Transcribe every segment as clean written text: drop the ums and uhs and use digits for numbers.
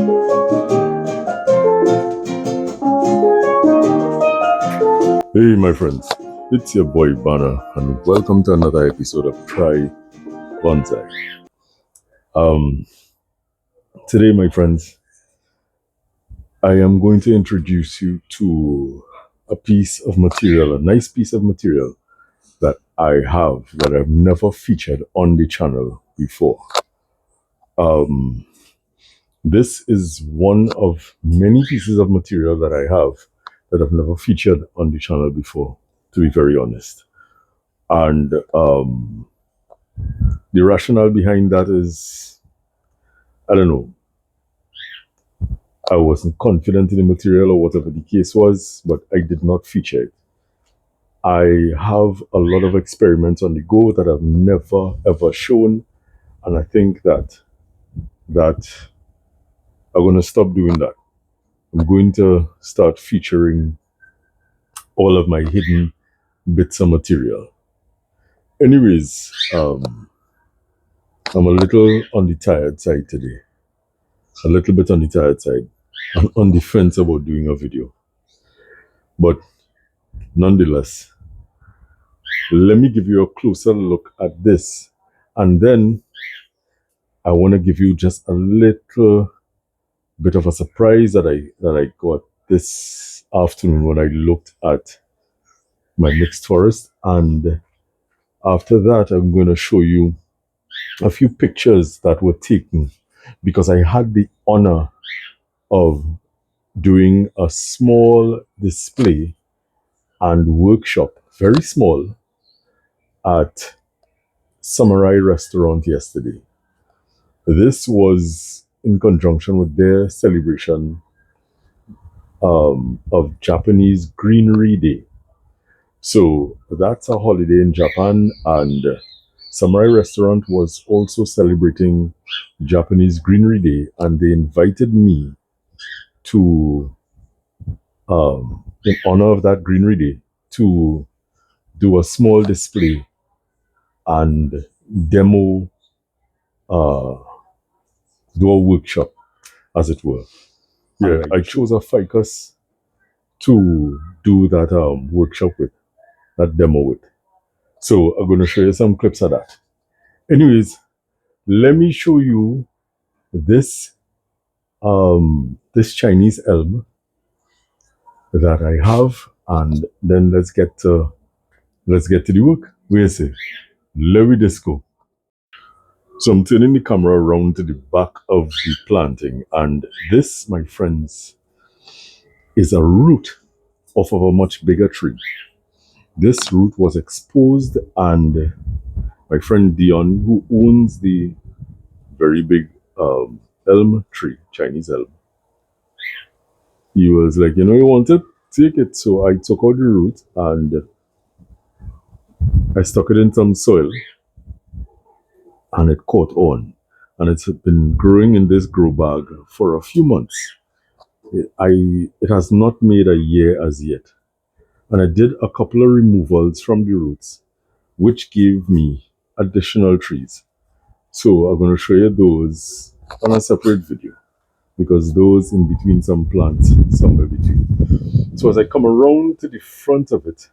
Hey my friends, it's your boy Banner and welcome to another episode of Try Bonsai. Today my friends, I am going to introduce you to a piece of material, a nice piece of material that I have that I've never featured on the channel before. This is one of many pieces of material that I have that I've never featured on the channel before, to be very honest. And the rationale behind that is, I don't know, I wasn't confident in the material or whatever the case was, but I did not feature it. I have a lot of experiments on the go that I've never ever shown, and I think that I'm going to stop doing that. I'm going to start featuring all of my hidden bits of material. Anyways, I'm a little on the tired side today. A little bit on the tired side. I'm on the fence about doing a video. But nonetheless, let me give you a closer look at this. And then I want to give you just a little bit of a surprise that I got this afternoon when I looked at my mixed forest. And after that, I'm going to show you a few pictures that were taken because I had the honor of doing a small display and workshop, very small, at Samurai Restaurant yesterday. This was in conjunction with their celebration of Japanese Greenery Day. So that's a holiday in Japan, and Samurai Restaurant was also celebrating Japanese Greenery Day, and they invited me to, in honor of that Greenery Day, to do a small display and demo, do a workshop, as it were. Yeah, I chose a ficus to do that workshop with, that demo with. So I'm going to show you some clips of that. Anyways, let me show you this this Chinese elm that I have, and then let's get to the work. Where is it? Let me just go. So I'm turning the camera around to the back of the planting, and this, my friends, is a root off of a much bigger tree. This root was exposed, and my friend Dion, who owns the very big elm tree, Chinese elm, he was like, you want it? Take it. So I took out the root and I stuck it in some soil, and it caught on. And it's been growing in this grow bag for a few months. It has not made a year as yet. And I did a couple of removals from the roots, which gave me additional trees. So I'm going to show you those on a separate video, because those in between some plants, somewhere between. So as I come around to the front of it,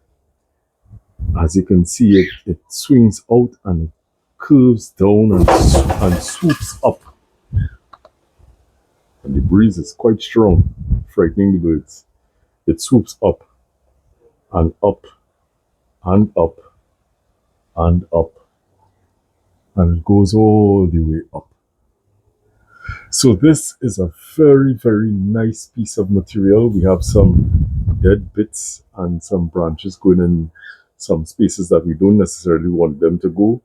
as you can see, it swings out and curves down and swoops up. And the breeze is quite strong, frightening the birds. It swoops up and up and up and up, and it goes all the way up. So this is a very, very nice piece of material. We have some dead bits and some branches going in some spaces that we don't necessarily want them to go.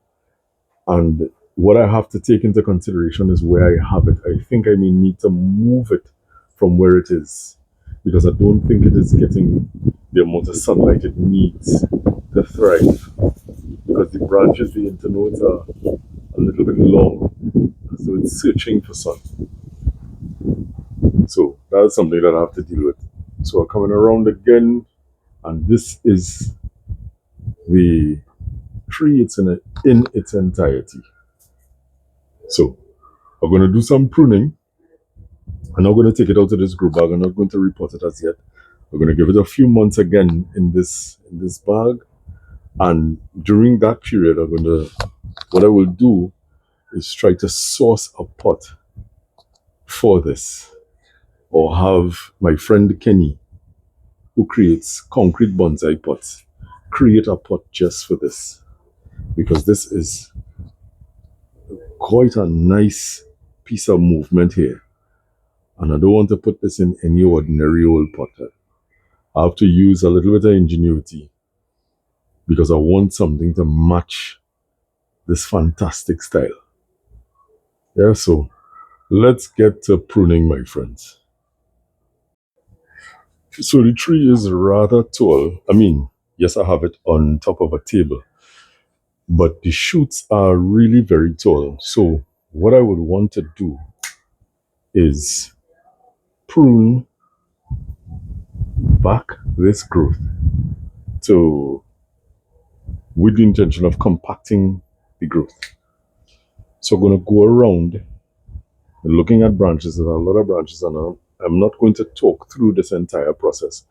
And what I have to take into consideration is where I have it. I think I may need to move it from where it is, because I don't think it is getting the amount of sunlight it needs to thrive, because the branches, the internodes, are a little bit long, so it's searching for sun. So that's something that I have to deal with. So I'm coming around again, and this is the tree. It's in its entirety. So I'm going to do some pruning, I'm not going to take it out of this grow bag. I'm not going to repot it as yet. We're going to give it a few months again in this bag, and during that period, what I will do is try to source a pot for this, or have my friend Kenny, who creates concrete bonsai pots, create a pot just for this, because this is quite a nice piece of movement here, and I don't want to put this in any ordinary old pot. I have to use a little bit of ingenuity because I want something to match this fantastic style. Yeah, so let's get to pruning, my friends. So the tree is rather tall. I mean, yes, I have it on top of a table, but the shoots are really very tall. So what I would want to do is prune back this growth to with the intention of compacting the growth. So I'm going to go around looking at branches. There are a lot of branches, and I'm not going to talk through this entire process,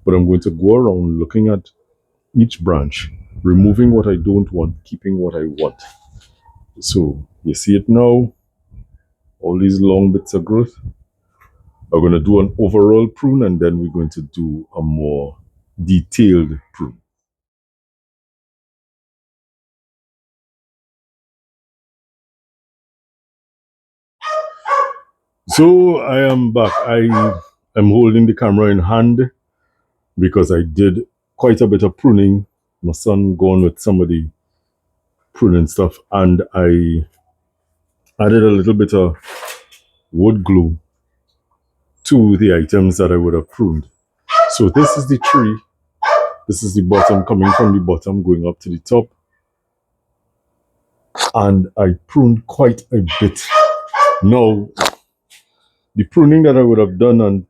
but I'm going to go around looking at each branch, removing what I don't want, keeping what I want. So you see it now, all these long bits of growth. I'm going to do an overall prune, and then we're going to do a more detailed prune. So I am back. I am holding the camera in hand because I did quite a bit of pruning. My son gone with some of the pruning stuff, and I added a little bit of wood glue to the items that I would have pruned. So this is the tree. This is the bottom, coming from the bottom, going up to the top. And I pruned quite a bit. Now, the pruning that I would have done, and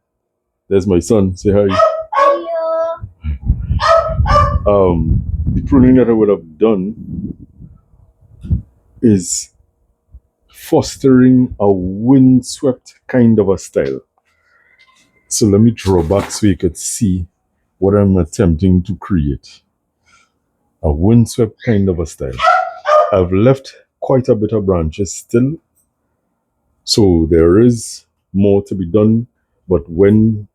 there's my son, say hi. Hello. The pruning that I would have done is fostering a windswept kind of a style. So let me draw back so you could see what I'm attempting to create. A windswept kind of a style. I've left quite a bit of branches still, so there is more to be done, but when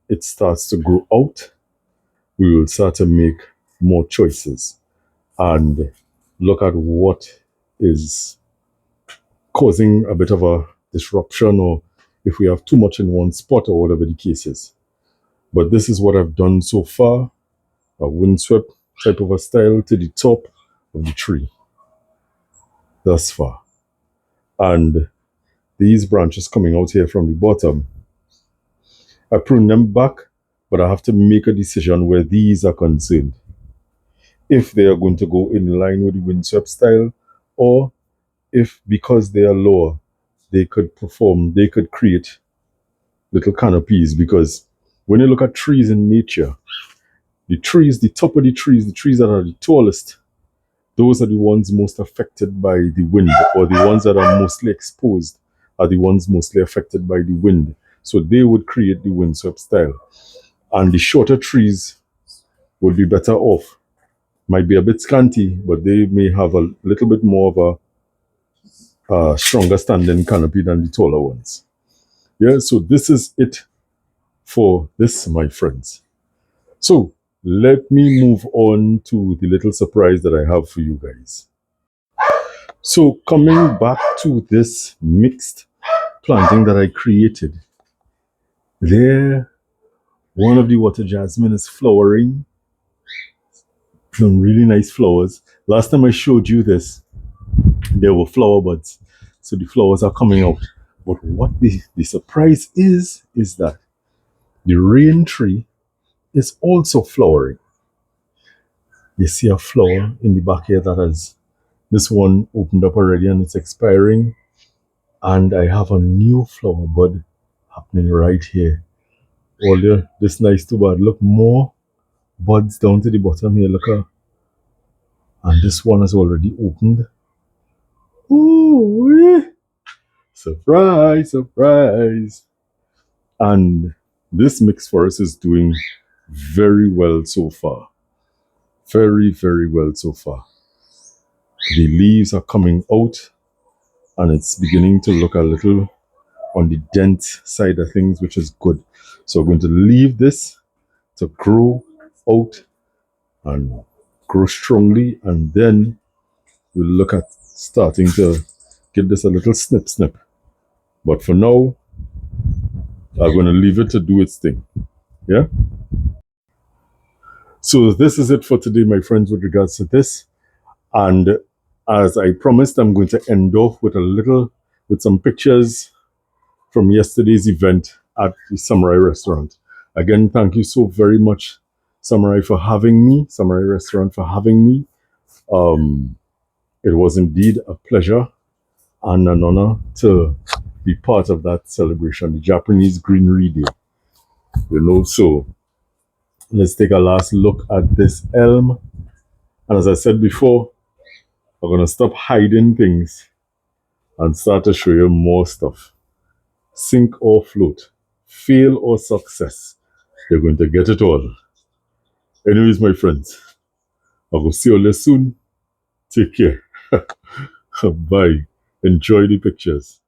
it starts to grow out, we will start to make more choices and look at what is causing a bit of a disruption, or if we have too much in one spot, or whatever the case is. But this is what I've done so far, a windswept type of a style to the top of the tree thus far. And these branches coming out here from the bottom, I prune them back, but I have to make a decision where these are concerned. If they are going to go in line with the windswept style, or if because they are lower, they could create little canopies. Because when you look at trees in nature, the trees, the top of the trees that are the tallest, those are the ones most affected by the wind, or the ones that are mostly exposed are the ones mostly affected by the wind. So they would create the windswept style. And the shorter trees would be better off. Might be a bit scanty, but they may have a little bit more of a stronger standing canopy than the taller ones. Yeah, so this is it for this, my friends. So let me move on to the little surprise that I have for you guys. So coming back to this mixed planting that I created, there, one of the water jasmine is flowering. Some really nice flowers. Last time I showed you this, there were flower buds. So the flowers are coming out. But what the surprise is that the rain tree is also flowering. You see a flower in the back here that has, this one opened up already and it's expiring. And I have a new flower bud happening right here. All this nice too bad. Look, more buds down to the bottom here. Look at, and this one has already opened. Ooh, surprise, surprise. And this mixed forest is doing very well so far. Very, very well so far. The leaves are coming out and it's beginning to look a little on the dense side of things, which is good. So we're going to leave this to grow out and grow strongly, and then we'll look at starting to give this a little snip. But for now, I'm going to leave it to do its thing. Yeah? So this is it for today, my friends, with regards to this. And as I promised, I'm going to end off with with some pictures from yesterday's event at the Samurai Restaurant. Again, thank you so very much, Samurai, for having me, Samurai Restaurant for having me. It was indeed a pleasure and an honor to be part of that celebration, the Japanese Greenery Day. So let's take a last look at this elm. And as I said before, I'm going to stop hiding things and start to show you more stuff. Sink or float, fail or success, you're going to get it all. Anyways, my friends, I will see you all soon. Take care. Bye. Enjoy the pictures.